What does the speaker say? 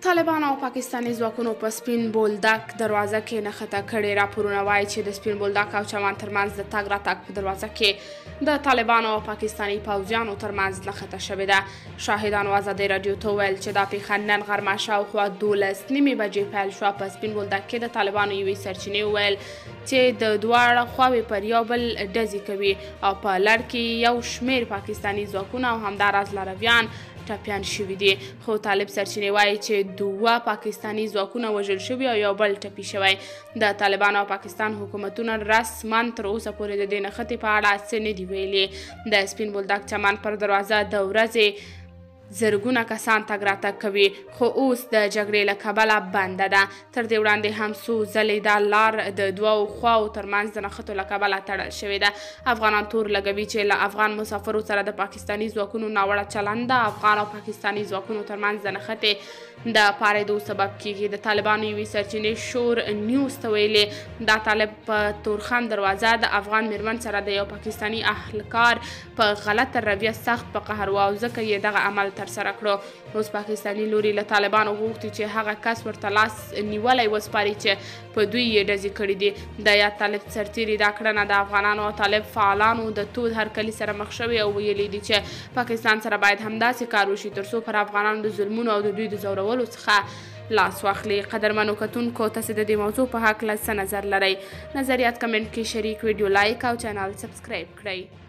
طالبان او پاکستاني ځواکونو په سپین بولدک دروازه کې نښته کړې. راپورونه وایي چې د سپین بولدک او چمن ترمنځ د تګ راتګ په دروازه کې د طالبانو او پاکستاني پوځیانو ترمنځ نښته شوې ده. شاهدانو ازادي راډیو ته وویل چې دا پیښه نن غرمه شاوخوا 12:30 بجې پیل شوه. په سپین بولدک کې د طالبانو یوې سرچینې وویل چې د دواړه خواوې پر یو بل ډزې کوي او په لړ کې یو شمېر پاکستاني ځواکونه او همداراز لارویان ټپیان شوي دي. خو طالب سرچینې وایي چې 2 پاکستاني ځواکونه وژل شوي او یو بل ټپي شوی. د طالبانو او پاکستان حکومتونه رسما تر اوسه پورې د دې نښتې په اړه څه نه دي ویلي. د سپین بولدک چمن پر دروازه د ورځې زرګونه کسان تګ راتګ کوي، خو اوس د جګړې له کبله بنده ده. تر دې وړاندې هم څو ځلې دا لار د دوو خواو ترمنځ د نښتو له کبله تړل شوې ده. افغانان تور لګوي چې له افغان مسافرو سره د پاکستاني ځواکونو ناوړه چلند د افغان او پاکستاني ځواکونو ترمنځ د نښتې د پارېدو سبب کیږي. د طالبانو یوې سرچینې شور نیوز ته ویلي دا طالب په تورخم دروازه د افغان میرمن سره د یو پاکستاني اهلکار په غلطه رویه سخت په قهر و او ځکه یې دغه عمل ترسره کړو. اوس پاکستاني لوري له طالبانو غوښتي چې هغه کس ورته لاس نیولی وسپاري چې په دوی یې ډزې کړي دي. د یاد طالب سرتیري دا کړنه د افغانانو او طالب فعالانو د تود هرکلي سره مخ شوې او ویلي دي چې پاکستان سره باید همداسې کار وشي ترڅو پر افغانانو د ظلمونو او د دوی د ځورولو څخه لاس واخلي. قدرمنو کتونکو تاسې د دې موضوع په هکله څه نظر لرئ؟ نظریات کمنټ کې شریک، ویډیو لایک او چینل سبسکرایب کړئ.